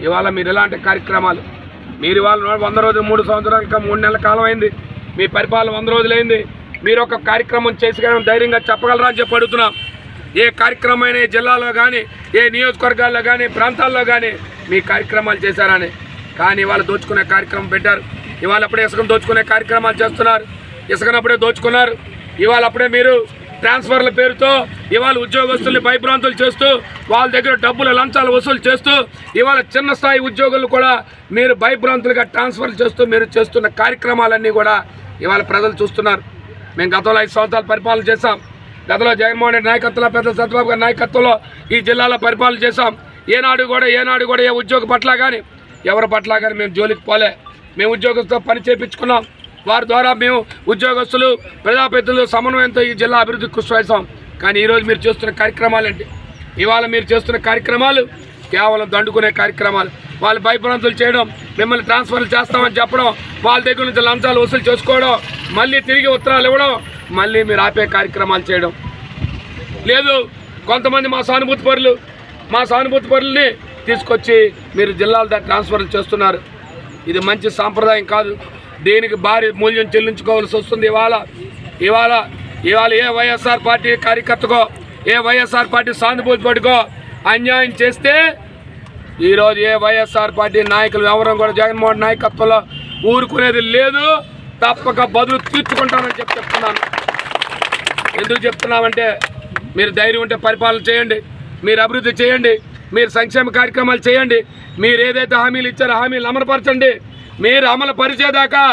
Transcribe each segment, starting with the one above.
ఇవాళ మీరు ఎలాంటి కార్యక్రమాలు మీరు ఇవాళ 100 రోజులు 3 సంవత్సరాల 3 నెలల కాలం అయింది మీ పరిపాలన 100 రోజులైంది మీరు ఒక కార్యక్రమం చేసుకుని ధైర్యంగా చెప్పగలరా అని చెప్పి అడుగుతున్నాం ఏ కార్యక్రమం అయినా జిల్లాలో కానీ ఏ నియోజకవర్గాల్లో కానీ ప్రాంతాల్లో కానీ మీ కార్యక్రమాలు చేశారని కానీ ఇవాళ దోచుకునే కార్యక్రమం పెట్టారు ఇవాళ అప్పుడే ఇసుకను దోచుకునే కార్యక్రమాలు చేస్తున్నారు ఇసుకనప్పుడే దోచుకున్నారు ఇవాళ అప్పుడే మీరు ట్రాన్స్ఫర్ల పేరుతో ఇవాళ ఉద్యోగస్తుల్ని భయభ్రాంతులు చేస్తూ వాళ్ళ దగ్గర డబ్బులు లంచాలు వసూలు చేస్తూ ఇవాళ చిన్న స్థాయి ఉద్యోగులు కూడా మీరు భయభ్రాంతులుగా ట్రాన్స్ఫర్లు చేస్తూ మీరు చేస్తున్న కార్యక్రమాలన్నీ కూడా ఇవాళ ప్రజలు చూస్తున్నారు మేము గతంలో 5 సంవత్సరాలు పరిపాలన చేశాం గతంలో జగన్మోహన్ రెడ్డి నాయకత్వంలో పెద్ద చంద్రబాబు గారి నాయకత్వంలో ఈ జిల్లాలో పరిపాలన చేశాం ఏనాడు కూడా ఏ ఉద్యోగ పట్ల కానీ ఎవరి పట్ల కానీ మేము జోలికి పోలే మేము ఉద్యోగస్తులతో పని చేయించుకున్నాం వారి ద్వారా మేము ఉద్యోగస్తులు ప్రజాప్రతినిధులు సమన్వయంతో ఈ జిల్లా అభివృద్ధికి కృషి చేస్తాం కానీ ఈరోజు మీరు చేస్తున్న కార్యక్రమాలు ఏంటి ఇవాళ మీరు చేస్తున్న కార్యక్రమాలు కేవలం దండుకునే కార్యక్రమాలు వాళ్ళు భయభ్రాంతులు చేయడం మిమ్మల్ని ట్రాన్స్ఫర్లు చేస్తామని చెప్పడం వాళ్ళ దగ్గర నుంచి లంచాలు వసూలు చేసుకోవడం మళ్ళీ తిరిగి ఉత్తరాలు ఇవ్వడం మళ్ళీ మీరు ఆపే కార్యక్రమాలు చేయడం లేదు కొంతమంది మా సానుభూతి పరులని తీసుకొచ్చి మీరు జిల్లాల ట్రాన్స్ఫర్లు చేస్తున్నారు ఇది మంచి సాంప్రదాయం కాదు దేనికి భారీ మూల్యం చెల్లించుకోవాల్సి వస్తుంది ఇవాళ ఏ వైఎస్ఆర్ పార్టీ కార్యకర్తకో ఏ వైఎస్ఆర్ పార్టీ సానుభూతి పడికో అన్యాయం చేస్తే ఈరోజు ఏ వైఎస్ఆర్ పార్టీ నాయకులు ఎవరం కూడా జగన్మోహన్ నాయకత్వంలో ఊరుకునేది లేదు తప్పక బదులు తీర్చుకుంటానని చెప్తున్నాను ఎందుకు చెప్తున్నామంటే మీరు ధైర్యం ఉంటే పరిపాలన చేయండి మీరు అభివృద్ధి చేయండి మీరు సంక్షేమ కార్యక్రమాలు చేయండి మీరు ఏదైతే హామీలు ఇచ్చారో హామీలు అమలుపరచండి మీరు అమలు పరిచేదాకా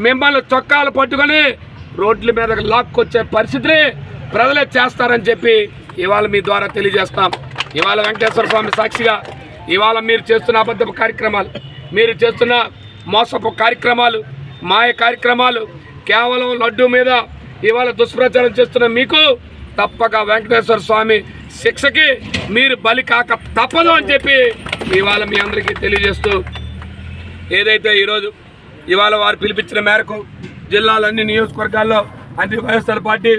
మిమ్మల్ని చొక్కాలు పట్టుకొని రోడ్ల మీద లాక్కొచ్చే పరిస్థితిని ప్రజలే చేస్తారని చెప్పి ఇవాళ మీ ద్వారా తెలియజేస్తాం ఇవాళ వెంకటేశ్వర స్వామి సాక్షిగా ఇవాళ మీరు చేస్తున్న అబద్ధపు కార్యక్రమాలు మీరు చేస్తున్న మోసపు కార్యక్రమాలు మాయ కార్యక్రమాలు కేవలం లడ్డు మీద ఇవాళ దుష్ప్రచారం చేస్తున్న మీకు తప్పక వెంకటేశ్వర స్వామి శిక్షకి మీరు బలి కాక తప్పదు అని చెప్పి ఇవాళ మీ అందరికీ తెలియజేస్తూ ఏదైతే ఇవాళ వారు పిలిపించిన మేరకు జిల్లాలన్నీ నియోజకవర్గాల్లో అన్ని వైఎస్ఆర్ పార్టీ